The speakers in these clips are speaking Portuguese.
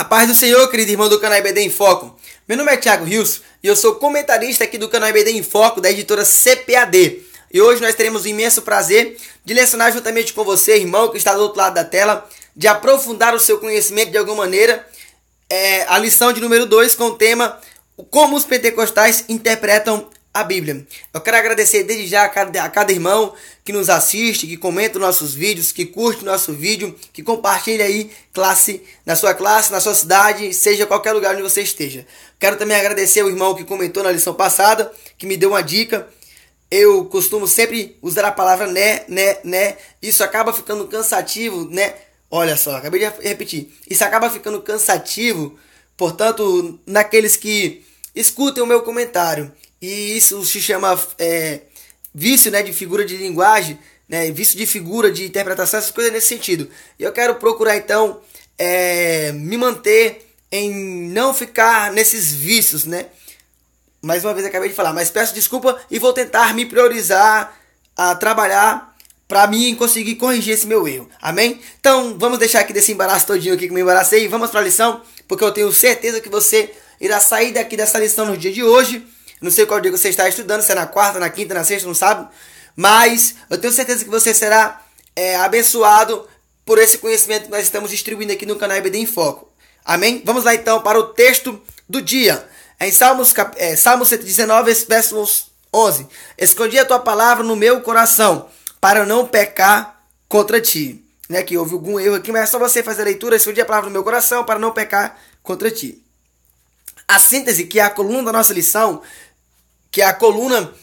A paz do Senhor, querido irmão do canal IBD em Foco. Meu nome é Thiago Rios e eu sou comentarista aqui do canal IBD em Foco, da editora CPAD. E hoje nós teremos o imenso prazer de lecionar juntamente com você, irmão, que está do outro lado da tela, de aprofundar o seu conhecimento de alguma maneira, a lição de número 2 com o tema Como os Pentecostais Interpretam a Bíblia. Eu quero agradecer desde já a cada irmão que nos assiste, que comenta os nossos vídeos, que curte o nosso vídeo, que compartilha aí na sua cidade, seja qualquer lugar onde você esteja. Quero também agradecer o irmão que comentou na lição passada, que me deu uma dica. Eu costumo sempre usar a palavra né. Isso acaba ficando cansativo, né? Olha só, acabei de repetir. Isso acaba ficando cansativo, portanto, naqueles que escutem o meu comentário. E isso se chama vício, né, de figura de linguagem, né, vício de figura de interpretação, essas coisas nesse sentido. E eu quero procurar, então, me manter em não ficar nesses vícios, né? Mais uma vez acabei de falar, mas peço desculpa e vou tentar me priorizar a trabalhar para mim conseguir corrigir esse meu erro. Amém? Então, vamos deixar aqui desse embaraço todinho aqui que me embaracei e vamos para a lição, porque eu tenho certeza que você irá sair daqui dessa lição no dia de hoje. Não sei qual dia você está estudando, se é na quarta, na quinta, na sexta, não sabe. Mas eu tenho certeza que você será abençoado por esse conhecimento que nós estamos distribuindo aqui no canal IBD em Foco. Amém? Vamos lá então para o texto do dia. Em Salmos 119, versos 11. Escondi a tua palavra no meu coração, para não pecar contra ti. Né, que houve algum erro aqui, mas é só você fazer a leitura. Escondi a palavra no meu coração, para não pecar contra ti. A síntese, que é a coluna da nossa lição, que é a coluna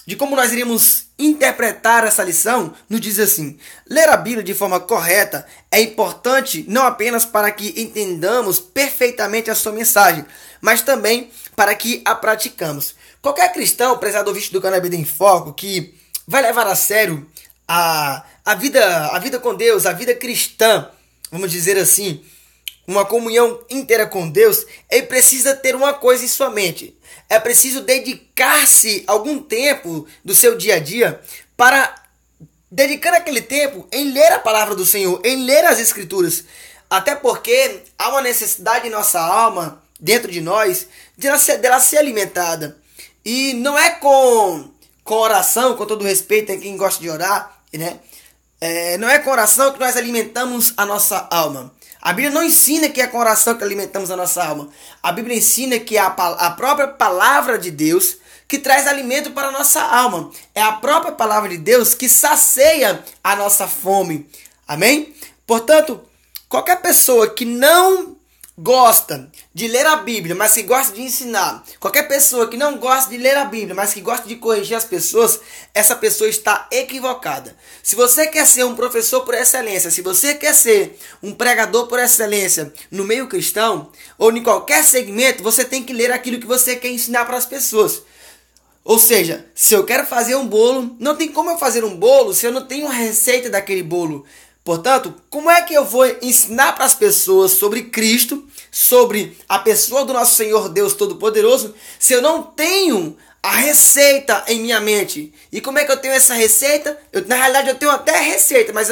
de como nós iríamos interpretar essa lição, nos diz assim: ler a Bíblia de forma correta é importante não apenas para que entendamos perfeitamente a sua mensagem, mas também para que a praticamos. Qualquer cristão, prezado ouvinte do canal IBD em Foco, que vai levar a sério a vida com Deus, a vida cristã, vamos dizer assim, uma comunhão inteira com Deus, ele precisa ter uma coisa em sua mente. É preciso dedicar-se algum tempo do seu dia a dia para dedicar aquele tempo em ler a palavra do Senhor, em ler as Escrituras. Até porque há uma necessidade em nossa alma, dentro de nós, dela ser alimentada. E não é com oração, com todo respeito a quem gosta de orar, né? Não é com oração que nós alimentamos a nossa alma. A Bíblia não ensina que é com oração que alimentamos a nossa alma. A Bíblia ensina que é a própria palavra de Deus que traz alimento para a nossa alma. É a própria palavra de Deus que sacia a nossa fome. Amém? Portanto, qualquer pessoa que não gosta de ler a Bíblia, mas que gosta de ensinar, qualquer pessoa que não gosta de ler a Bíblia, mas que gosta de corrigir as pessoas, essa pessoa está equivocada. Se você quer ser um professor por excelência, se você quer ser um pregador por excelência no meio cristão, ou em qualquer segmento, você tem que ler aquilo que você quer ensinar para as pessoas. Ou seja, se eu quero fazer um bolo, não tem como eu fazer um bolo se eu não tenho a receita daquele bolo. Portanto, como é que eu vou ensinar para as pessoas sobre Cristo, sobre a pessoa do nosso Senhor Deus Todo-Poderoso, se eu não tenho a receita em minha mente? E como é que eu tenho essa receita? Na realidade, eu tenho até a receita, mas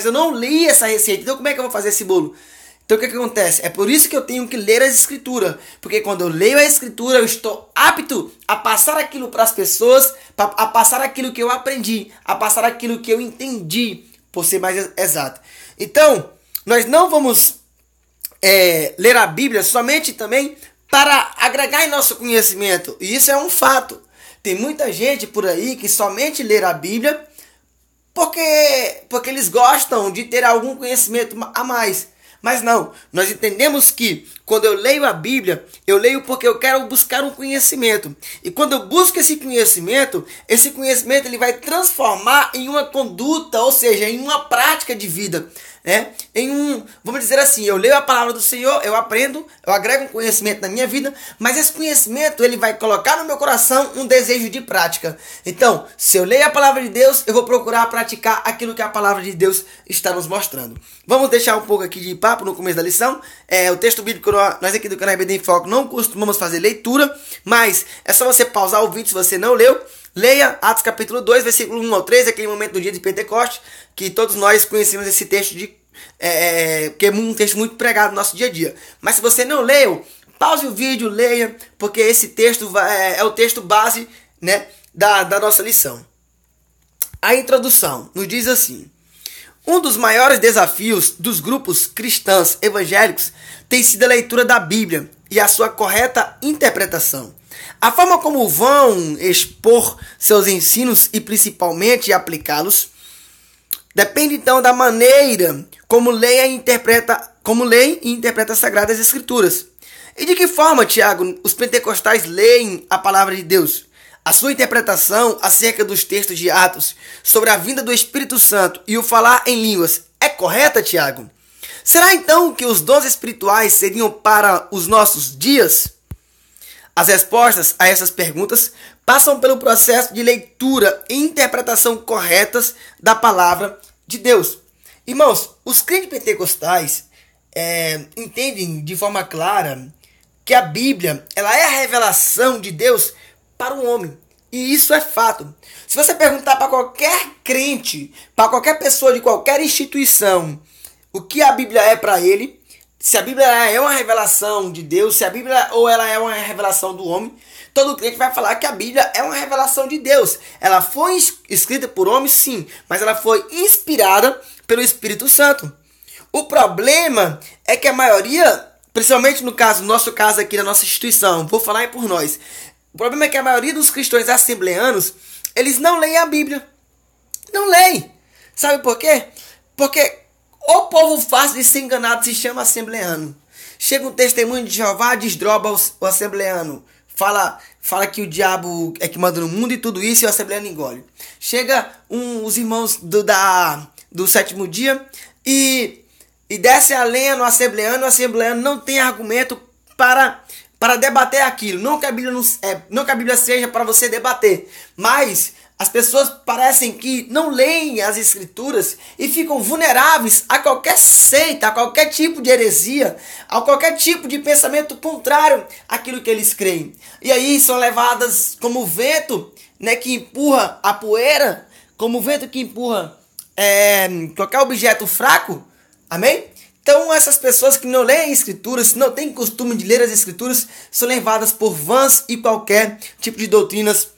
eu não li essa receita. Então, como é que eu vou fazer esse bolo? Então, o que acontece? É por isso que eu tenho que ler as Escrituras. Porque quando eu leio a Escritura, eu estou apto a passar aquilo para as pessoas, a passar aquilo que eu aprendi, a passar aquilo que eu entendi, por ser mais exato. Então, nós não vamos ler a Bíblia somente também para agregar em nosso conhecimento. E isso é um fato. Tem muita gente por aí que somente lê a Bíblia porque eles gostam de ter algum conhecimento a mais. Mas não, nós entendemos que quando eu leio a Bíblia, eu leio porque eu quero buscar um conhecimento. E quando eu busco esse conhecimento ele vai transformar em uma conduta, ou seja, em uma prática de vida. Vamos dizer assim, eu leio a palavra do Senhor, eu aprendo, eu agrego um conhecimento na minha vida, mas esse conhecimento ele vai colocar no meu coração um desejo de prática. Então, se eu leio a palavra de Deus, eu vou procurar praticar aquilo que a palavra de Deus está nos mostrando. Vamos deixar um pouco aqui de papo no começo da lição. O texto bíblico, nós aqui do canal IBD em Foco não costumamos fazer leitura, mas é só você pausar o vídeo se você não leu. Leia Atos capítulo 2, versículo 1 ao 3, aquele momento do dia de Pentecostes, que todos nós conhecemos esse texto porque é um texto muito pregado no nosso dia a dia. Mas se você não leu, pause o vídeo, leia, porque esse texto é o texto base, né, da nossa lição. A introdução nos diz assim: um dos maiores desafios dos grupos cristãos evangélicos tem sido a leitura da Bíblia e a sua correta interpretação. A forma como vão expor seus ensinos e principalmente aplicá-los depende então da maneira como leem e interpreta as Sagradas Escrituras. E de que forma, Tiago, os pentecostais leem a palavra de Deus? A sua interpretação acerca dos textos de Atos sobre a vinda do Espírito Santo e o falar em línguas é correta, Tiago? Será então que os dons espirituais seriam para os nossos dias? As respostas a essas perguntas passam pelo processo de leitura e interpretação corretas da palavra de Deus. Irmãos, os crentes pentecostais entendem de forma clara que a Bíblia ela é a revelação de Deus para o homem. E isso é fato. Se você perguntar para qualquer crente, para qualquer pessoa de qualquer instituição, o que a Bíblia é para ele, se a Bíblia é uma revelação de Deus, se a Bíblia ou ela é uma revelação do homem, todo crente vai falar que a Bíblia é uma revelação de Deus. Ela foi escrita por homens, sim, mas ela foi inspirada pelo Espírito Santo. O problema é que a maioria, principalmente no nosso caso aqui na nossa instituição, vou falar por nós, o problema é que a maioria dos cristãos assembleanos, eles não leem a Bíblia. Não leem. Sabe por quê? Porque o povo fácil de ser enganado se chama assembleano. Chega um testemunho de Jeová, desdroba o assembleano. Fala que o diabo é que manda no mundo e tudo isso, e o assembleano engole. Chega os irmãos do sétimo dia e desce a lenha no assembleano. O assembleano não tem argumento para debater aquilo. Não que a Bíblia seja para você debater, mas as pessoas parecem que não leem as Escrituras e ficam vulneráveis a qualquer seita, a qualquer tipo de heresia, a qualquer tipo de pensamento contrário àquilo que eles creem. E aí são levadas como o vento, né, que empurra a poeira, como o vento que empurra qualquer objeto fraco. Amém? Então essas pessoas que não leem Escrituras, não têm costume de ler as Escrituras, são levadas por vãs e qualquer tipo de doutrinas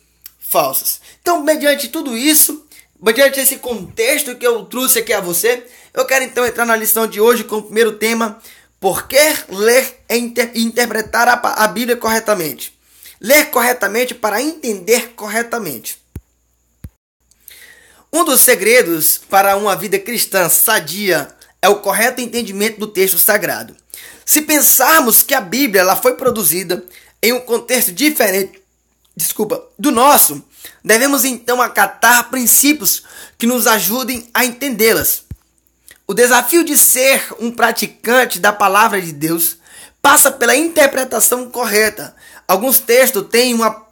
falsas. Então, mediante tudo isso, mediante esse contexto que eu trouxe aqui a você, eu quero então entrar na lição de hoje com o primeiro tema: por que ler e interpretar a Bíblia corretamente? Ler corretamente para entender corretamente. Um dos segredos para uma vida cristã sadia é o correto entendimento do texto sagrado. Se pensarmos que a Bíblia ela foi produzida em um contexto diferente do nosso, devemos então acatar princípios que nos ajudem a entendê-las. O desafio de ser um praticante da palavra de Deus passa pela interpretação correta. Alguns textos têm uma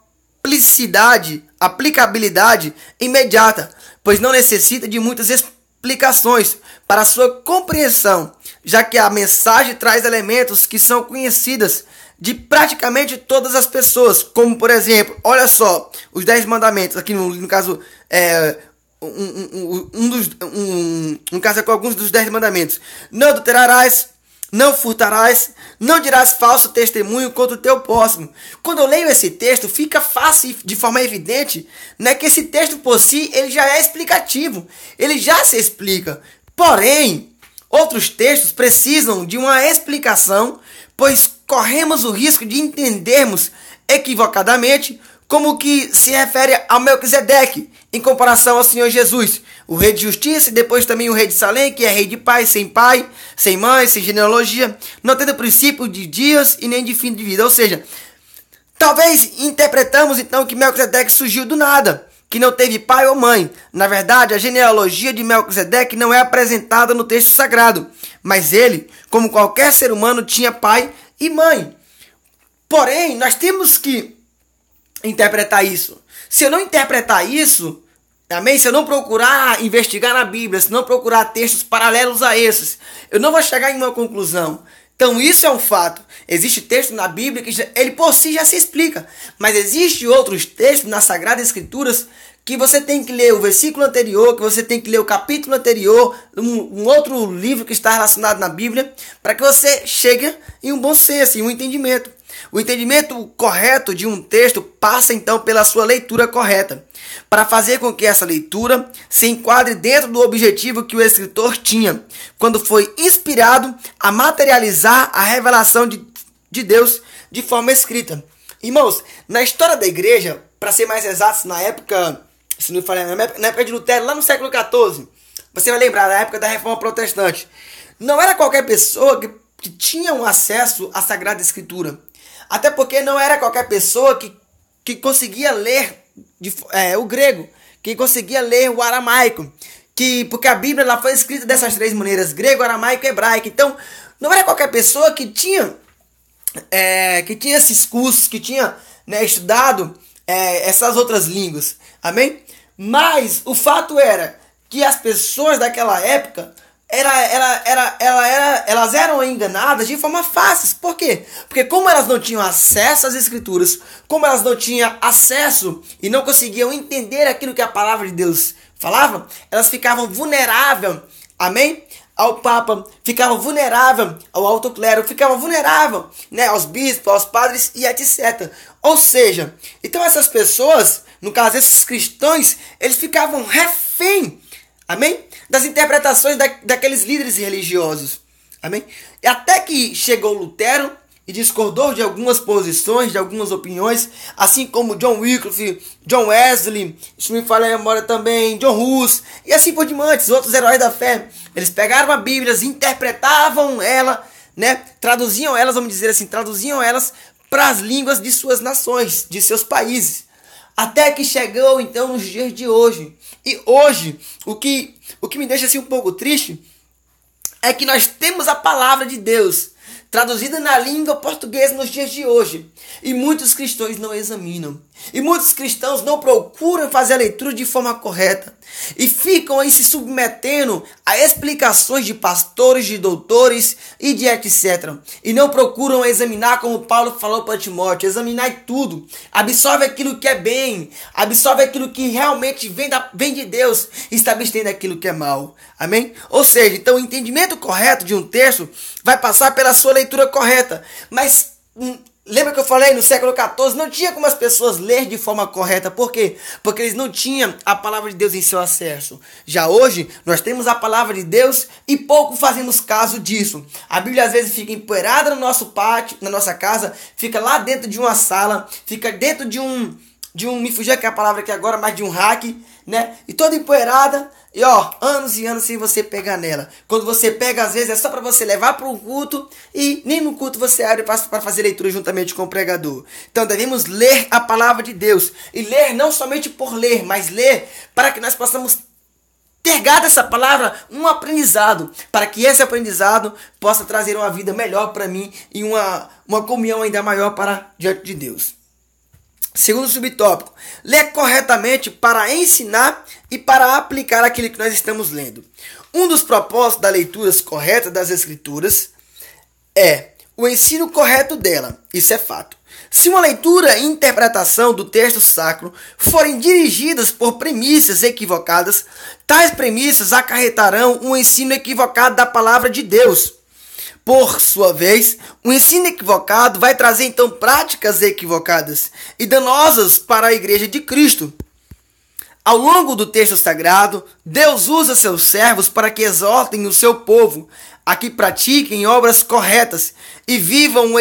aplicabilidade imediata, pois não necessita de muitas explicações para sua compreensão, já que a mensagem traz elementos que são conhecidos de praticamente todas as pessoas, como por exemplo, olha só, os 10 mandamentos, aqui no caso, um caso é com alguns dos 10 mandamentos: não adulterarás, não furtarás, não dirás falso testemunho contra o teu próximo. Quando eu leio esse texto, fica fácil, de forma evidente, né, que esse texto por si, ele já é explicativo, ele já se explica. Porém, outros textos precisam de uma explicação, pois corremos o risco de entendermos equivocadamente como que se refere ao Melquisedeque, em comparação ao Senhor Jesus, o rei de justiça, e depois também o rei de Salém, que é rei de pai, sem mãe, sem genealogia, não tendo princípio de dias e nem de fim de vida. Ou seja, talvez interpretamos então que Melquisedeque surgiu do nada, que não teve pai ou mãe. Na verdade, a genealogia de Melquisedeque não é apresentada no texto sagrado, mas ele, como qualquer ser humano, tinha pai e mãe. Porém, nós temos que interpretar isso. Se eu não interpretar isso, amém? Se eu não procurar investigar na Bíblia, se não procurar textos paralelos a esses, eu não vou chegar em uma conclusão. Então isso é um fato. Existe texto na Bíblia que ele por si já se explica, mas existe outros textos nas Sagradas Escrituras que você tem que ler o versículo anterior, que você tem que ler o capítulo anterior, um outro livro que está relacionado na Bíblia, para que você chegue em um bom senso, em um entendimento. O entendimento correto de um texto passa então pela sua leitura correta, para fazer com que essa leitura se enquadre dentro do objetivo que o escritor tinha, quando foi inspirado a materializar a revelação de Deus de forma escrita. Irmãos, na história da igreja, para ser mais exato, na época, se não me falei, na época de Lutero, lá no século XIV, você vai lembrar, na época da Reforma Protestante, não era qualquer pessoa que tinha um acesso à Sagrada Escritura. Até porque não era qualquer pessoa que conseguia ler o grego, que conseguia ler o aramaico, porque a Bíblia ela foi escrita dessas três maneiras, grego, aramaico e hebraico. Então, não era qualquer pessoa que tinha esses cursos, que tinha estudado essas outras línguas. Amém? Mas o fato era que as pessoas daquela época elas eram enganadas de forma fácil. Por quê? Porque como elas não tinham acesso às escrituras, como elas não tinham acesso e não conseguiam entender aquilo que a palavra de Deus falava, elas ficavam vulneráveis, amém? Ao Papa, ficavam vulneráveis ao alto clero, ficavam vulneráveis aos bispos, aos padres e etc. Ou seja, então essas pessoas, no caso esses cristãos, eles ficavam refém, amém? Das interpretações daqueles líderes religiosos. Amém? E até que chegou Lutero e discordou de algumas posições, de algumas opiniões, assim como John Wycliffe, John Wesley, se me falha a memória também, John Hus, e assim por diante, os outros heróis da fé. Eles pegaram a Bíblia, interpretavam ela, traduziam elas, vamos dizer assim, traduziam elas para as línguas de suas nações, de seus países. Até que chegou então nos dias de hoje. E hoje, o que me deixa assim um pouco triste é que nós temos a palavra de Deus traduzida na língua portuguesa nos dias de hoje. E muitos cristãos não examinam. E muitos cristãos não procuram fazer a leitura de forma correta. E ficam aí se submetendo a explicações de pastores, de doutores e de etc. E não procuram examinar, como Paulo falou para Timóteo, examinar tudo. Absorve aquilo que é bem. Absorve aquilo que realmente vem de Deus. E está abstendo aquilo que é mal. Amém? Ou seja, então o entendimento correto de um texto vai passar pela sua leitura correta. Mas lembra que eu falei, no século XIV não tinha como as pessoas ler de forma correta. Por quê? Porque eles não tinham a palavra de Deus em seu acesso. Já hoje, nós temos a palavra de Deus e pouco fazemos caso disso. A Bíblia às vezes fica empoeirada no nosso pátio, na nossa casa, fica lá dentro de uma sala, fica dentro de um me fugiu aqui a palavra aqui agora, mas de um rack, e toda empoeirada, e anos e anos sem você pegar nela. Quando você pega, às vezes é só para você levar para o culto, e nem no culto você abre para fazer leitura juntamente com o pregador. Então devemos ler a palavra de Deus, e ler não somente por ler, mas ler para que nós possamos pegar dessa palavra um aprendizado, para que esse aprendizado possa trazer uma vida melhor para mim, e uma comunhão ainda maior para diante de Deus. Segundo subtópico, ler corretamente para ensinar e para aplicar aquilo que nós estamos lendo. Um dos propósitos da leitura correta das Escrituras é o ensino correto dela. Isso é fato. Se uma leitura e interpretação do texto sacro forem dirigidas por premissas equivocadas, tais premissas acarretarão um ensino equivocado da palavra de Deus. Por sua vez, o ensino equivocado vai trazer então práticas equivocadas e danosas para a Igreja de Cristo. Ao longo do texto sagrado, Deus usa seus servos para que exortem o seu povo a que pratiquem obras corretas e vivam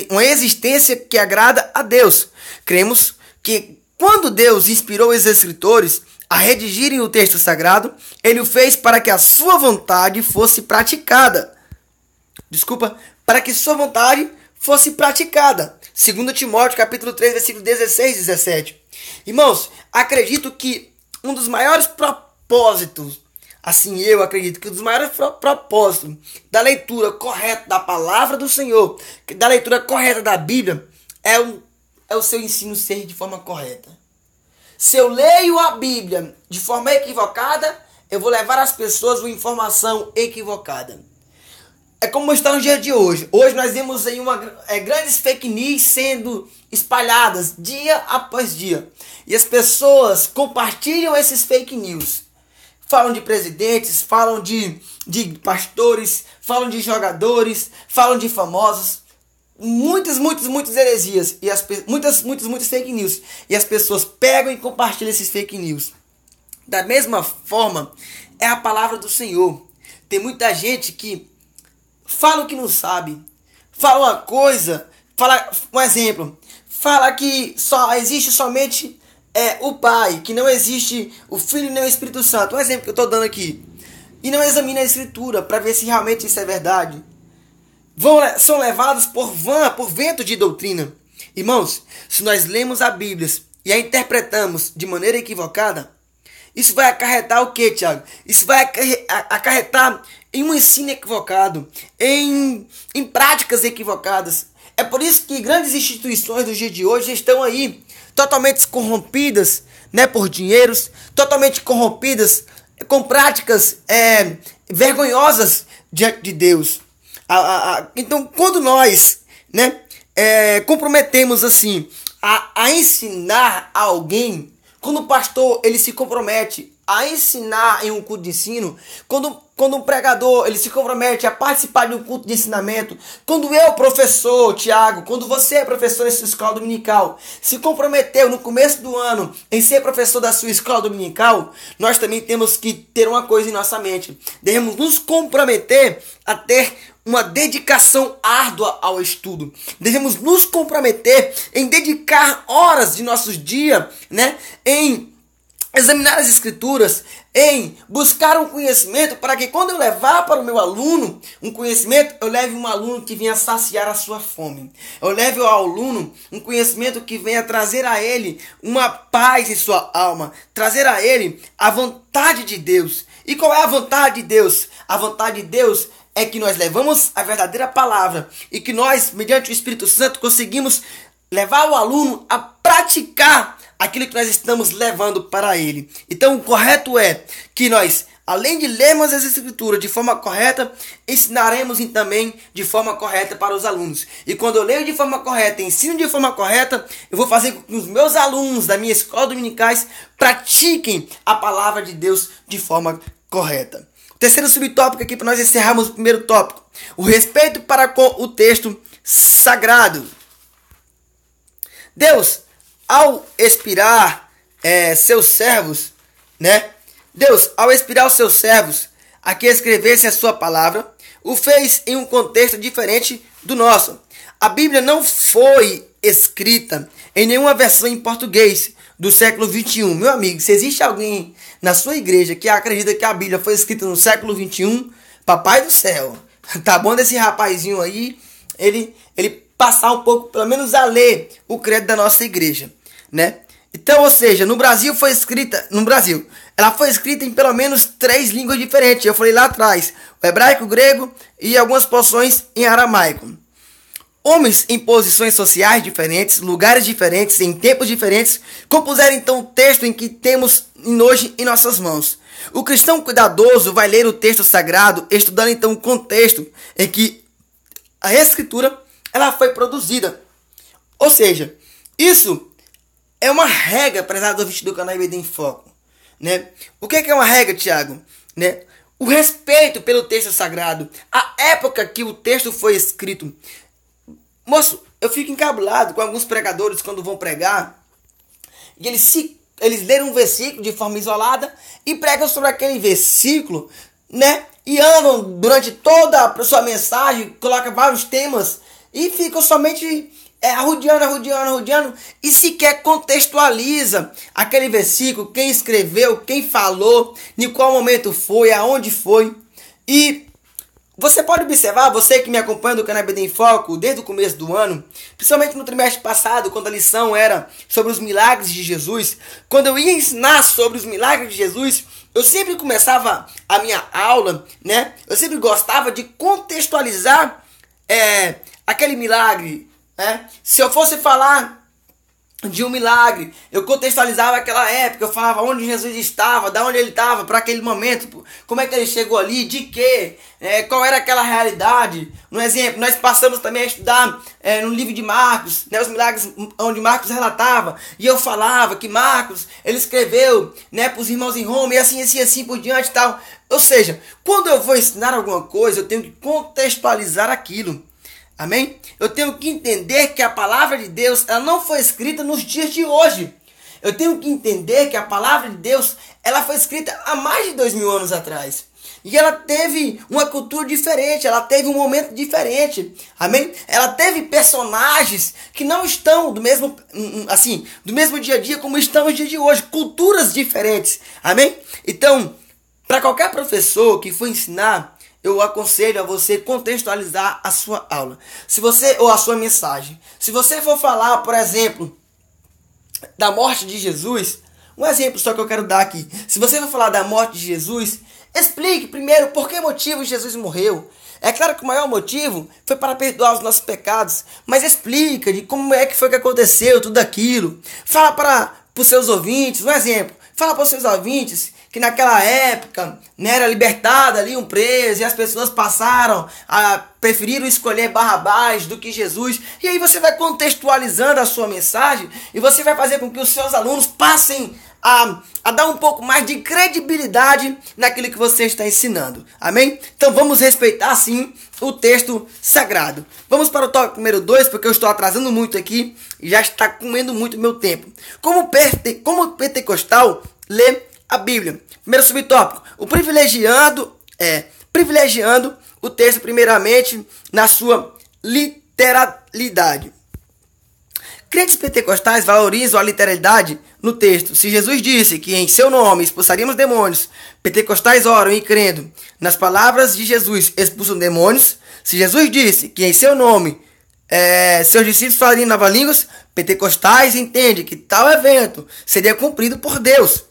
uma existência que agrada a Deus. Cremos que quando Deus inspirou os escritores a redigirem o texto sagrado, Ele o fez para que a sua vontade fosse praticada. Para que sua vontade fosse praticada. 2 Timóteo, capítulo 3, versículo 16 e 17. Irmãos, acredito que um dos maiores propósitos, eu acredito que um dos maiores propósitos da leitura correta da palavra do Senhor, da leitura correta da Bíblia, é o seu ensino ser de forma correta. Se eu leio a Bíblia de forma equivocada, eu vou levar às pessoas uma informação equivocada. é como está no dia de hoje. Hoje nós vemos aí grandes fake news sendo espalhadas dia após dia. E as pessoas compartilham esses fake news. Falam de presidentes, falam de pastores, falam de jogadores, falam de famosos. Muitas heresias. E muitas fake news. E as pessoas pegam e compartilham esses fake news. Da mesma forma, é a palavra do Senhor. Tem muita gente que fala o que não sabe. Fala uma coisa, fala um exemplo. Fala que só existe somente o Pai, que não existe o Filho e nem o Espírito Santo. Um exemplo que eu estou dando aqui. E não examina a Escritura para ver se realmente isso é verdade. São levados por vento de doutrina. Irmãos, se nós lemos a Bíblia e a interpretamos de maneira equivocada, isso vai acarretar o que, Tiago? Isso vai acarretar em um ensino equivocado, em práticas equivocadas. É por isso que grandes instituições do dia de hoje estão aí totalmente corrompidas, né, por dinheiros, totalmente corrompidas com práticas vergonhosas diante de Deus. Então, quando nós, né, comprometemos assim a ensinar a alguém, quando o pastor ele se compromete a ensinar em um culto de ensino, quando um pregador ele se compromete a participar de um culto de ensinamento, quando eu, professor Tiago, quando você é professor em sua escola dominical, se comprometeu no começo do ano em ser professor da sua escola dominical, nós também temos que ter uma coisa em nossa mente. Devemos nos comprometer a ter uma dedicação árdua ao estudo. Devemos nos comprometer em dedicar horas de nossos dias, né, em examinar as Escrituras, em buscar um conhecimento, para que quando eu levar para o meu aluno um conhecimento, eu leve um aluno que venha saciar a sua fome. Eu leve ao aluno um conhecimento que venha trazer a ele uma paz em sua alma, trazer a ele a vontade de Deus. E qual é a vontade de Deus? A vontade de Deus é que nós levamos a verdadeira palavra e que nós, mediante o Espírito Santo, conseguimos levar o aluno a praticar aquilo que nós estamos levando para ele. Então, o correto é que nós, além de lermos as Escrituras de forma correta, ensinaremos também de forma correta para os alunos. E quando eu leio de forma correta e ensino de forma correta, eu vou fazer com que os meus alunos da minha escola dominicais pratiquem a palavra de Deus de forma correta. Terceiro subtópico aqui para nós encerrarmos o primeiro tópico. O respeito para com o texto sagrado. Deus, ao expirar seus servos, né? Deus, ao expirar os seus servos a que escrevesse a sua palavra, o fez em um contexto diferente do nosso. A Bíblia não foi escrita em nenhuma versão em português do século 21. Meu amigo, se existe alguém na sua igreja que acredita que a Bíblia foi escrita no século 21, papai do céu, tá bom desse rapazinho aí, ele passar um pouco, pelo menos a ler o credo da nossa igreja, né? Então, ou seja, ela foi escrita em pelo menos 3 línguas diferentes. Eu falei lá atrás, o hebraico, o grego e algumas porções em aramaico. Homens em posições sociais diferentes, lugares diferentes, em tempos diferentes, compuseram então o texto em que temos hoje em nossas mãos. O cristão cuidadoso vai ler o texto sagrado, estudando então o contexto em que a Escritura ela foi produzida. Ou seja, isso é uma regra, prezado ouvinte do canal IBD em Foco, né? O que é uma regra, Tiago? Né? O respeito pelo texto sagrado, a época que o texto foi escrito. Moço, eu fico encabulado com alguns pregadores quando vão pregar, e eles leram um versículo de forma isolada e pregam sobre aquele versículo, né? E andam durante toda a sua mensagem, colocam vários temas e ficam somente arrodeando e sequer contextualiza aquele versículo, quem escreveu, quem falou, em qual momento foi, aonde foi. E você pode observar, você que me acompanha do canal IBD em Foco desde o começo do ano, principalmente no trimestre passado, quando a lição era sobre os milagres de Jesus, quando eu ia ensinar sobre os milagres de Jesus, eu sempre começava a minha aula, né? Eu sempre gostava de contextualizar aquele milagre, né? Se eu fosse falar de um milagre. Eu contextualizava aquela época, eu falava onde Jesus estava, da onde ele estava para aquele momento, como é que ele chegou ali, de quê, qual era aquela realidade. Um exemplo, nós passamos também a estudar no livro de Marcos, os milagres onde Marcos relatava, e eu falava que Marcos, ele escreveu para os irmãos em Roma, e assim por diante e tal. Ou seja, quando eu vou ensinar alguma coisa, eu tenho que contextualizar aquilo. Amém? Eu tenho que entender que a palavra de Deus ela não foi escrita nos dias de hoje. Eu tenho que entender que a palavra de Deus ela foi escrita há mais de 2000 anos atrás. E ela teve uma cultura diferente, ela teve um momento diferente. Amém? Ela teve personagens que não estão do mesmo dia a dia como estão nos dias de hoje. Culturas diferentes. Amém? Então, para qualquer professor que for ensinar, eu aconselho a você contextualizar a sua aula. Ou a sua mensagem. Se você for falar, por exemplo, da morte de Jesus, um exemplo só que eu quero dar aqui. Se você for falar da morte de Jesus, explique primeiro por que motivo Jesus morreu. É claro que o maior motivo foi para perdoar os nossos pecados, mas explica de como é que foi que aconteceu tudo aquilo. Fala para os seus ouvintes, um exemplo. Fala para os seus ouvintes que naquela época era libertado ali um preso e as pessoas preferiram escolher Barrabás do que Jesus. E aí você vai contextualizando a sua mensagem e você vai fazer com que os seus alunos passem a dar um pouco mais de credibilidade naquilo que você está ensinando. Amém? Então vamos respeitar sim o texto sagrado. Vamos para o tópico número 2, porque eu estou atrasando muito aqui e já está comendo muito meu tempo. Como pentecostal lê a Bíblia. Primeiro subtópico, privilegiando o texto primeiramente na sua literalidade. Crentes pentecostais valorizam a literalidade no texto. Se Jesus disse que em seu nome expulsaríamos demônios, pentecostais oram e crendo nas palavras de Jesus expulsam demônios. Se Jesus disse que em seu nome seus discípulos falariam novas línguas, pentecostais entendem que tal evento seria cumprido por Deus.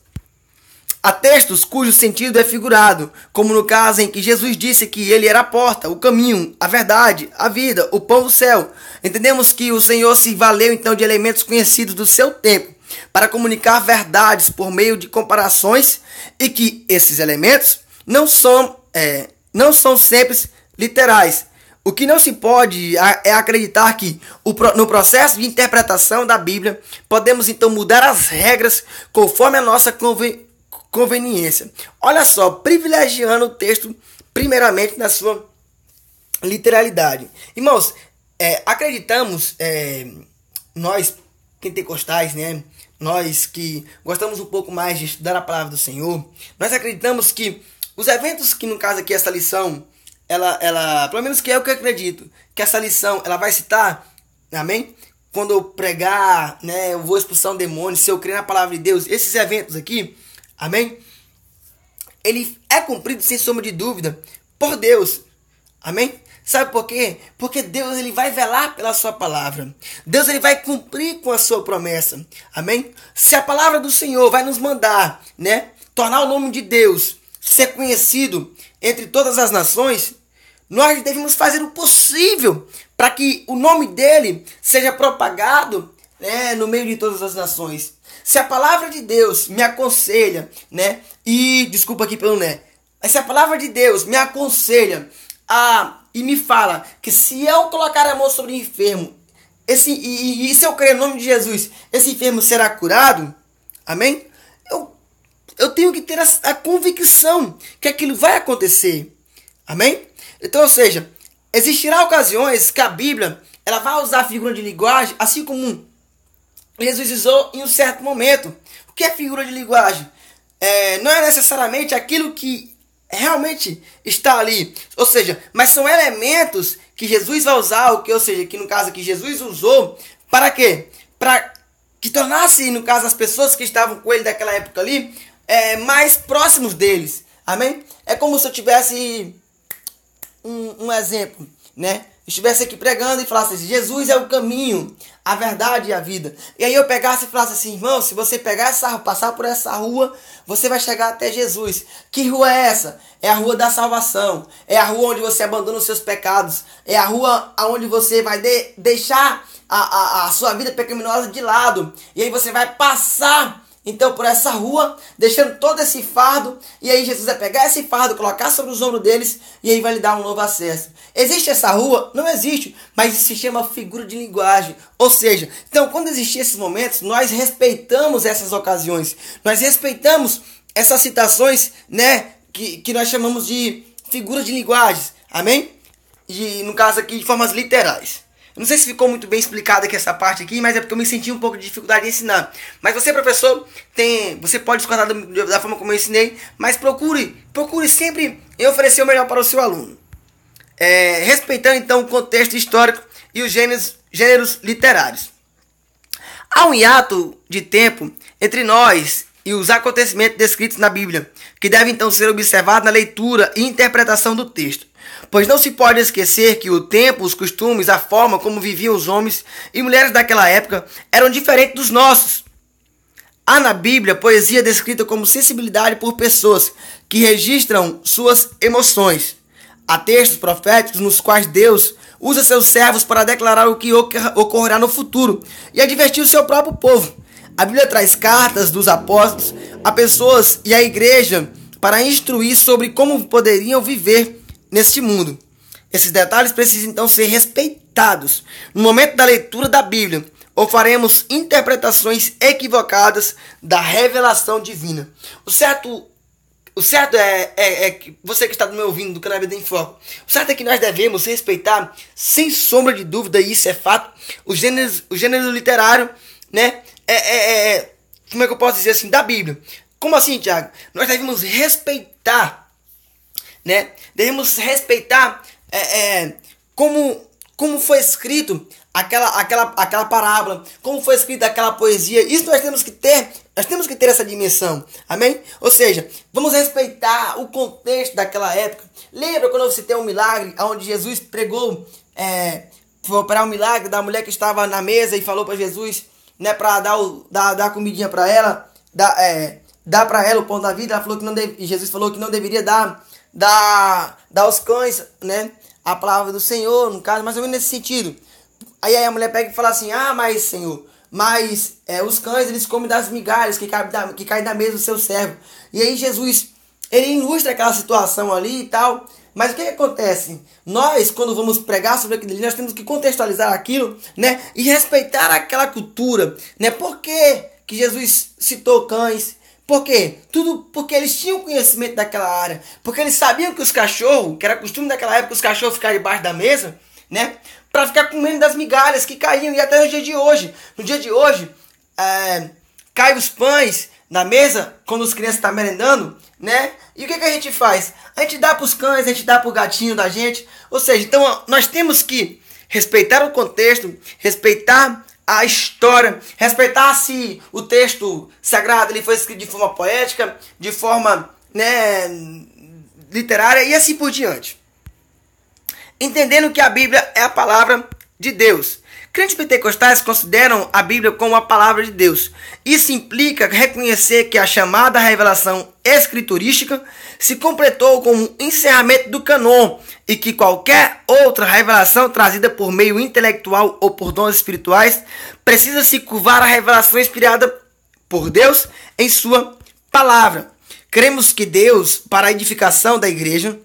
Há textos cujo sentido é figurado, como no caso em que Jesus disse que ele era a porta, o caminho, a verdade, a vida, o pão do céu. Entendemos que o Senhor se valeu então de elementos conhecidos do seu tempo para comunicar verdades por meio de comparações e que esses elementos não são sempre literais. O que não se pode é acreditar que no processo de interpretação da Bíblia podemos então mudar as regras conforme a nossa conveniência. Olha só, privilegiando o texto primeiramente na sua literalidade. Irmãos, acreditamos, nós pentecostais, nós que gostamos um pouco mais de estudar a palavra do Senhor, nós acreditamos que os eventos que no caso aqui essa lição, ela pelo menos que é o que eu acredito, que essa lição ela vai citar, amém? Quando eu pregar, eu vou expulsar um demônio, se eu crer na palavra de Deus, esses eventos aqui, amém? Ele é cumprido sem sombra de dúvida por Deus. Amém? Sabe por quê? Porque Deus ele vai velar pela sua palavra. Deus ele vai cumprir com a sua promessa. Amém? Se a palavra do Senhor vai nos mandar, tornar o nome de Deus ser conhecido entre todas as nações, nós devemos fazer o possível para que o nome dele seja propagado, no meio de todas as nações. Se a palavra de Deus me aconselha, e desculpa aqui pelo mas se a palavra de Deus me aconselha e me fala que se eu colocar a mão sobre o enfermo, e se eu crer no nome de Jesus, esse enfermo será curado, amém? Eu tenho que ter a convicção que aquilo vai acontecer, amém? Então, ou seja, existirá ocasiões que a Bíblia ela vai usar a figura de linguagem, assim como Jesus usou em um certo momento. O que é figura de linguagem? Não é necessariamente aquilo que realmente está ali. Ou seja, mas são elementos que Jesus vai usar, ou seja, que no caso que Jesus usou, para quê? Para que tornasse, no caso, as pessoas que estavam com ele daquela época ali, mais próximos deles. Amém? É como se eu tivesse um exemplo, estivesse aqui pregando e falasse assim, Jesus é o caminho, a verdade e a vida. E aí eu pegasse e falasse assim, irmão, se você passar por essa rua, você vai chegar até Jesus. Que rua é essa? É a rua da salvação. É a rua onde você abandona os seus pecados. É a rua onde você vai deixar a sua vida pecaminosa de lado. E aí você vai passar então por essa rua, deixando todo esse fardo, e aí Jesus vai pegar esse fardo, colocar sobre os ombros deles, e aí vai lhe dar um novo acesso. Existe essa rua? Não existe, mas isso se chama figura de linguagem. Ou seja, então quando existem esses momentos, nós respeitamos essas ocasiões, nós respeitamos essas citações, né, que nós chamamos de figuras de linguagens, amém? E no caso aqui de formas literais. Não sei se ficou muito bem explicado aqui essa parte aqui, mas é porque eu me senti um pouco de dificuldade em ensinar. Mas você, professor, você pode discordar da forma como eu ensinei, mas procure sempre em oferecer o melhor para o seu aluno. Respeitando então o contexto histórico e os gêneros literários. Há um hiato de tempo entre nós e os acontecimentos descritos na Bíblia, que deve então ser observado na leitura e interpretação do texto. Pois não se pode esquecer que o tempo, os costumes, a forma como viviam os homens e mulheres daquela época eram diferentes dos nossos. Há na Bíblia poesia descrita como sensibilidade por pessoas que registram suas emoções. Há textos proféticos nos quais Deus usa seus servos para declarar o que ocorrerá no futuro e advertir o seu próprio povo. A Bíblia traz cartas dos apóstolos a pessoas e à igreja para instruir sobre como poderiam viver neste mundo. Esses detalhes precisam então ser respeitados. No momento da leitura da Bíblia, ou faremos interpretações equivocadas da revelação divina. O certo é que você que está me ouvindo do canal EBD em Foco, o certo é que nós devemos respeitar, sem sombra de dúvida, e isso é fato, o gênero literário, né? Como é que eu posso dizer assim, da Bíblia. Como assim, Tiago? Nós devemos respeitar, né? Devemos respeitar como foi escrito aquela parábola, como foi escrita aquela poesia. Isso nós temos que ter essa dimensão, amém? Ou seja, vamos respeitar o contexto daquela época. Lembra quando você tem um milagre onde Jesus pregou, foi operar um milagre da mulher que estava na mesa e falou para Jesus, né, para dar comidinha para ela, dar para ela o pão da vida. Ela falou que Jesus falou que não deveria dar aos cães, né, a palavra do Senhor, no caso, mais ou menos nesse sentido. Aí a mulher pega e fala assim, mas Senhor, os cães eles comem das migalhas que caem da mesa do seu servo. E aí Jesus, ele ilustra aquela situação ali e tal. Mas o que acontece? Nós, quando vamos pregar sobre aquilo ali, nós temos que contextualizar aquilo, né, e respeitar aquela cultura, né? Por que Jesus citou cães? Por quê? Tudo porque eles tinham conhecimento daquela área. Porque eles sabiam que os cachorros, que era costume daquela época, os cachorros ficarem debaixo da mesa, né? Para ficar comendo das migalhas que caíam. E até no dia de hoje. No dia de hoje, cai os pães na mesa, quando as crianças estão merendando, né? E o que a gente faz? A gente dá para os cães, a gente dá para o gatinho da gente. Ou seja, então nós temos que respeitar o contexto, respeitar a história, respeitar se o texto sagrado ele foi escrito de forma poética, de forma, né, literária e assim por diante. Entendendo que a Bíblia é a palavra de Deus. Crentes pentecostais consideram a Bíblia como a palavra de Deus. Isso implica reconhecer que a chamada revelação escriturística se completou com o encerramento do cânon e que qualquer outra revelação trazida por meio intelectual ou por dons espirituais precisa se curvar à revelação inspirada por Deus em sua palavra. Cremos que Deus, para a edificação da igreja,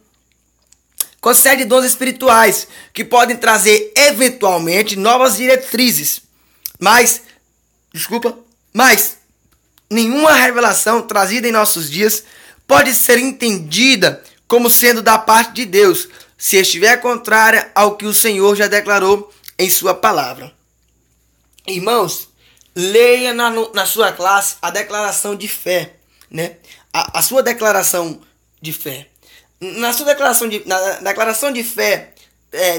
concede dons espirituais que podem trazer eventualmente novas diretrizes. Mas nenhuma revelação trazida em nossos dias pode ser entendida como sendo da parte de Deus, se estiver contrária ao que o Senhor já declarou em sua palavra. Irmãos, leia na sua classe a declaração de fé, né? A sua declaração de fé. Na declaração de fé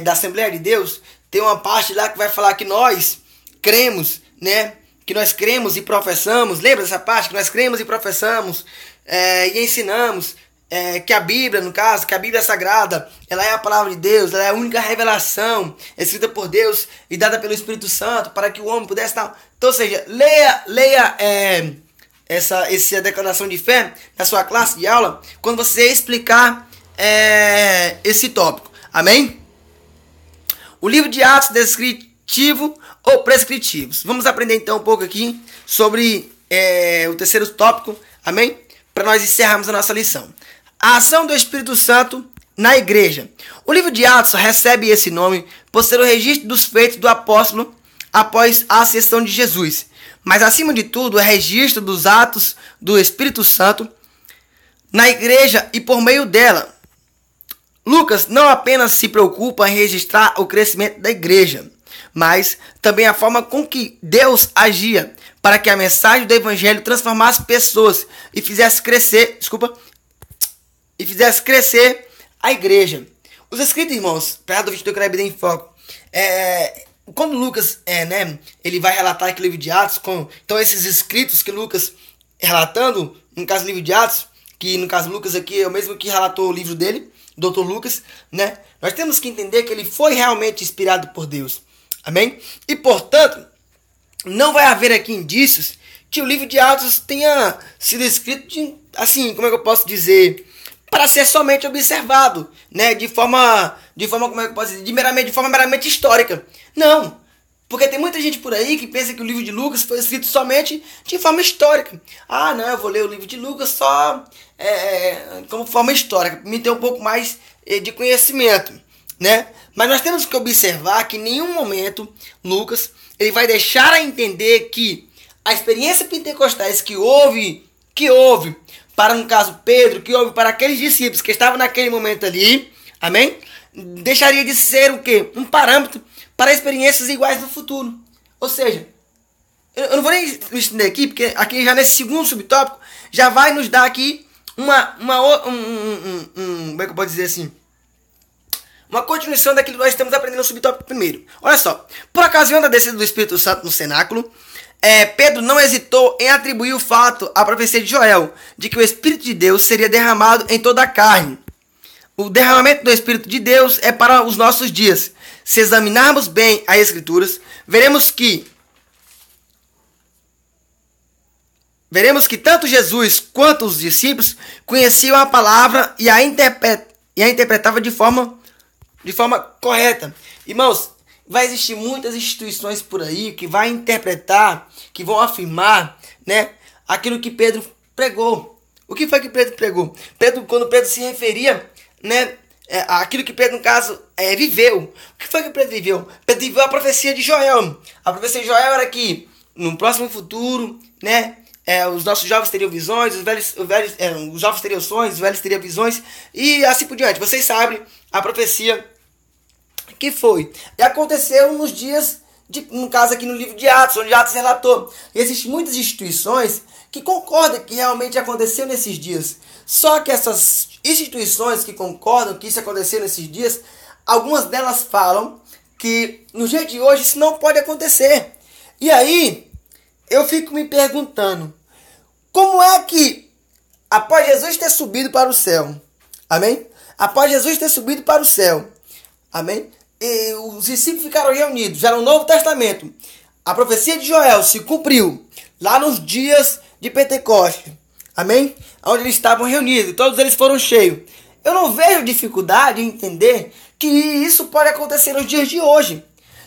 da Assembleia de Deus, tem uma parte lá que vai falar que nós cremos, né? Que nós cremos e professamos. Lembra dessa parte? Que nós cremos e professamos e ensinamos que a Bíblia, no caso, que a Bíblia Sagrada, ela é a palavra de Deus, ela é a única revelação escrita por Deus e dada pelo Espírito Santo para que o homem pudesse estar. Então, ou seja, leia essa declaração de fé na sua classe de aula quando você explicar esse tópico. Amém? O livro de Atos descritivo ou prescritivos. Vamos aprender então um pouco aqui sobre o terceiro tópico, amém? Para nós encerrarmos a nossa lição. A ação do Espírito Santo na igreja. O livro de Atos recebe esse nome por ser o registro dos feitos do apóstolo após a ascensão de Jesus. Mas acima de tudo, é registro dos atos do Espírito Santo na igreja e por meio dela. Lucas não apenas se preocupa em registrar o crescimento da igreja, mas também a forma com que Deus agia para que a mensagem do evangelho transformasse pessoas e fizesse crescer, a igreja. Os escritos, irmãos, perto do 22 que era em foco, quando Lucas, ele vai relatar aquele livro de Atos, então esses escritos que Lucas relatando, no caso do livro de Atos, que no caso Lucas aqui é o mesmo que relatou o livro dele, Dr. Lucas, né? Nós temos que entender que ele foi realmente inspirado por Deus. Amém? E, portanto, não vai haver aqui indícios que o livro de Atos tenha sido escrito assim, como é que eu posso dizer, para ser somente observado, né? De forma como é que eu posso dizer, de forma meramente histórica. Não. Porque tem muita gente por aí que pensa que o livro de Lucas foi escrito somente de forma histórica. Ah, não, eu vou ler o livro de Lucas só como forma histórica, para me ter um pouco mais de conhecimento, né? Mas nós temos que observar que em nenhum momento Lucas ele vai deixar a entender que a experiência pentecostais que houve para, no caso, Pedro, que houve para aqueles discípulos que estavam naquele momento ali, amém? Deixaria de ser o quê? Um parâmetro para experiências iguais no futuro. Ou seja, eu não vou nem me estender aqui, porque aqui já nesse segundo subtópico já vai nos dar aqui como é que eu posso dizer assim? Uma continuação daquilo que nós estamos aprendendo no subtópico primeiro. Olha só, por ocasião da descida do Espírito Santo no cenáculo, Pedro não hesitou em atribuir o fato à profecia de Joel, de que o Espírito de Deus seria derramado em toda a carne. O derramamento do Espírito de Deus é para os nossos dias. Se examinarmos bem as Escrituras, veremos que tanto Jesus quanto os discípulos conheciam a palavra e a interpretavam de forma correta. Irmãos, vai existir muitas instituições por aí que vai interpretar, que vão afirmar, né, aquilo que Pedro pregou. O que foi que Pedro pregou? Quando Pedro se referia, né, aquilo que Pedro, no caso, viveu. O que foi que Pedro viveu? Pedro viveu a profecia de Joel. A profecia de Joel era que no próximo futuro, né, os nossos jovens teriam visões, os jovens teriam sonhos, os velhos teriam visões e assim por diante. Vocês sabem a profecia que foi. E aconteceu nos dias, no caso aqui no livro de Atos, onde Atos relatou. Existem muitas instituições que concordam que realmente aconteceu nesses dias. Só que essas instituições que concordam que isso aconteceu nesses dias, algumas delas falam que no dia de hoje isso não pode acontecer. E aí, eu fico me perguntando, como é que, após Jesus ter subido para o céu, amém? Após Jesus ter subido para o céu, amém? E os discípulos ficaram reunidos, já no Novo Testamento. A profecia de Joel se cumpriu lá nos dias de Pentecostes, amém? Onde eles estavam reunidos, todos eles foram cheios. Eu não vejo dificuldade em entender que isso pode acontecer nos dias de hoje.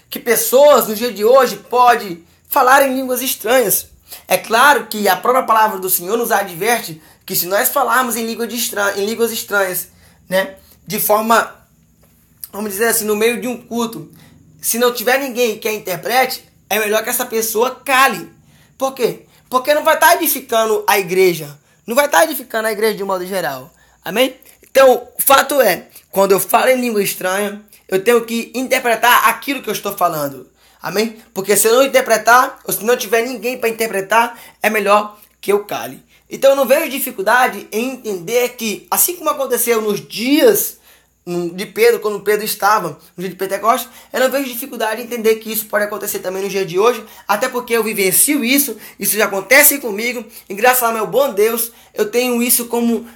Que pessoas nos dias de hoje podem falar em línguas estranhas. É claro que a própria palavra do Senhor nos adverte que se nós falarmos em línguas estranhas, né, de forma, vamos dizer assim, no meio de um culto, se não tiver ninguém que a interprete, é melhor que essa pessoa cale. Por quê? Porque não vai estar edificando a igreja. Não vai estar edificando a igreja de um modo geral. Amém? Então, o fato é, quando eu falo em língua estranha, eu tenho que interpretar aquilo que eu estou falando. Amém? Porque se eu não interpretar, ou se não tiver ninguém para interpretar, é melhor que eu cale. Então eu não vejo dificuldade em entender que, assim como aconteceu nos dias de Pedro, quando Pedro estava no dia de Pentecostes, eu não vejo dificuldade em entender que isso pode acontecer também no dia de hoje, até porque eu vivencio isso já acontece comigo, e graças ao meu bom Deus, eu tenho isso como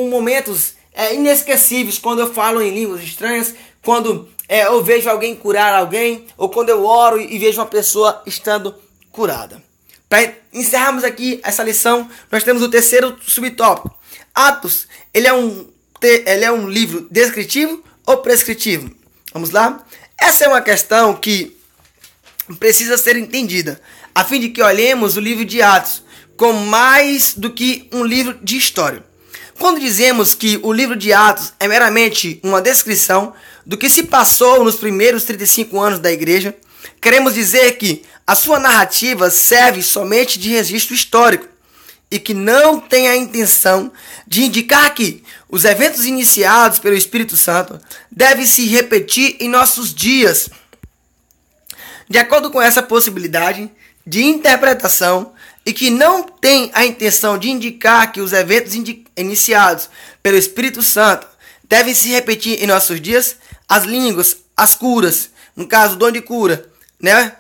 momentos inesquecíveis, quando eu falo em línguas estranhas, quando eu vejo alguém curar alguém, ou quando eu oro e vejo uma pessoa estando curada. Para encerrarmos aqui essa lição, nós temos o terceiro subtópico. Atos, ele é um livro descritivo ou prescritivo? Vamos lá? Essa é uma questão que precisa ser entendida, a fim de que olhemos o livro de Atos como mais do que um livro de história. Quando dizemos que o livro de Atos é meramente uma descrição do que se passou nos primeiros 35 anos da igreja, queremos dizer que a sua narrativa serve somente de registro histórico e que não tem a intenção de indicar que os eventos iniciados pelo Espírito Santo devem se repetir em nossos dias. De acordo com essa possibilidade de interpretação, e que não tem a intenção de indicar que os eventos iniciados pelo Espírito Santo devem se repetir em nossos dias, as línguas, as curas, no caso o dom de cura, né?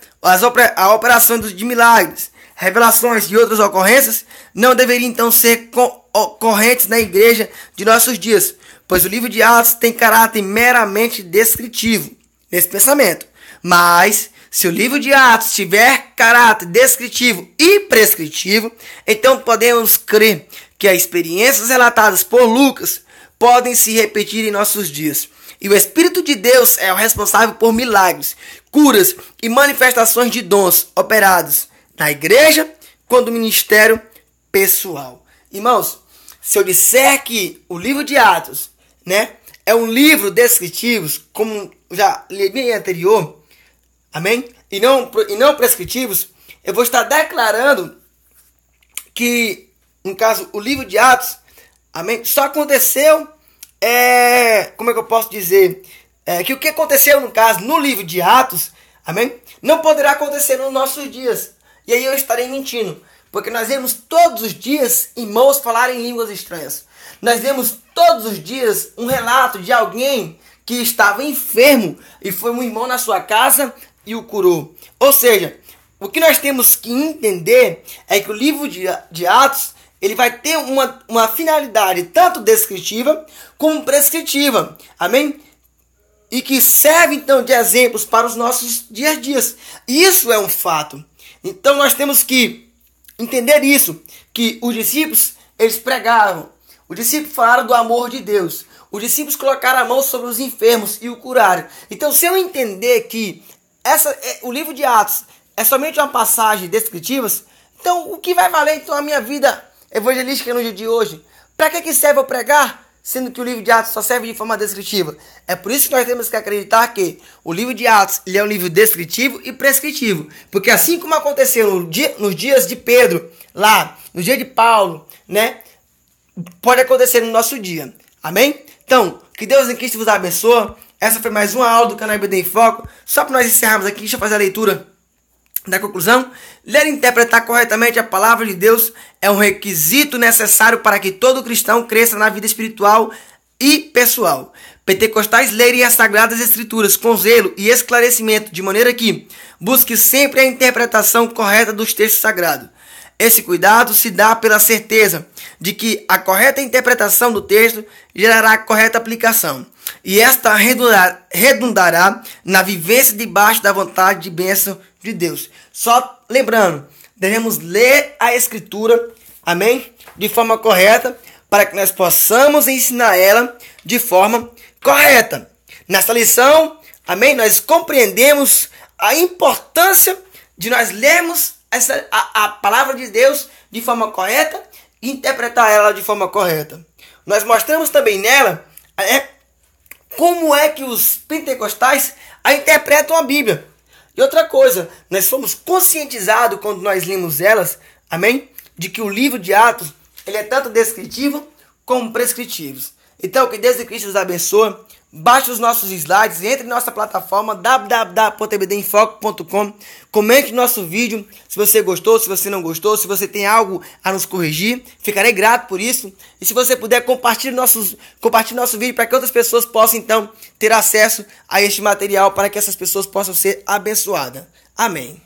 A operação de milagres, revelações e outras ocorrências não deveriam então ser ocorrentes na igreja de nossos dias, pois o livro de Atos tem caráter meramente descritivo nesse pensamento. Mas se o livro de Atos tiver caráter descritivo e prescritivo, então podemos crer que as experiências relatadas por Lucas podem se repetir em nossos dias. E o Espírito de Deus é o responsável por milagres, curas e manifestações de dons operados na igreja quanto no ministério pessoal. Irmãos, se eu disser que o livro de Atos, né, é um livro descritivo, como já li bem anterior, amém? E não prescritivos, eu vou estar declarando que, no caso, o livro de Atos, amém? Só aconteceu, como é que eu posso dizer? Que o que aconteceu, no caso, no livro de Atos, amém? Não poderá acontecer nos nossos dias. E aí eu estarei mentindo, porque nós vemos todos os dias irmãos falarem línguas estranhas. Nós vemos todos os dias um relato de alguém que estava enfermo e foi um irmão na sua casa e o curou. Ou seja, o que nós temos que entender é que o livro de Atos, ele vai ter uma finalidade tanto descritiva como prescritiva. Amém? E que serve então de exemplos para os nossos dias a dias. Isso é um fato. Então nós temos que entender isso, que os discípulos, eles pregavam. Os discípulos falaram do amor de Deus. Os discípulos colocaram a mão sobre os enfermos e o curaram. Então, se eu entender que o livro de Atos é somente uma passagem descritiva, então o que vai valer então a minha vida evangelística no dia de hoje? Para que serve eu pregar, sendo que o livro de Atos só serve de forma descritiva? É por isso que nós temos que acreditar que o livro de Atos ele é um livro descritivo e prescritivo. Porque assim como aconteceu nos dias de Pedro, lá, no dia de Paulo, né? Pode acontecer no nosso dia. Amém? Então, que Deus em Cristo vos abençoe. Essa foi mais uma aula do canal IBD em Foco. Só para nós encerrarmos aqui, deixa eu fazer a leitura da conclusão. Ler e interpretar corretamente a palavra de Deus é um requisito necessário para que todo cristão cresça na vida espiritual e pessoal. Pentecostais lerem as Sagradas Escrituras com zelo e esclarecimento, de maneira que busque sempre a interpretação correta dos textos sagrados. Esse cuidado se dá pela certeza de que a correta interpretação do texto gerará a correta aplicação. E esta redundará na vivência debaixo da vontade de bênção de Deus. Só lembrando, devemos ler a Escritura, amém? De forma correta, para que nós possamos ensinar ela de forma correta. Nessa lição, amém? Nós compreendemos a importância de nós lermos a palavra de Deus de forma correta e interpretar ela de forma correta. Nós mostramos também nela como é que os pentecostais a interpretam a Bíblia. E outra coisa, nós fomos conscientizados quando nós lemos elas, amém? De que o livro de Atos, ele é tanto descritivo como prescritivo. Então, que Deus de Cristo os abençoe. Baixe os nossos slides, entre em nossa plataforma www.ibdinfoco.com. Comente nosso vídeo se você gostou, se você não gostou, se você tem algo a nos corrigir. Ficarei grato por isso. E se você puder, compartilhe nosso vídeo para que outras pessoas possam então ter acesso a este material, para que essas pessoas possam ser abençoadas. Amém.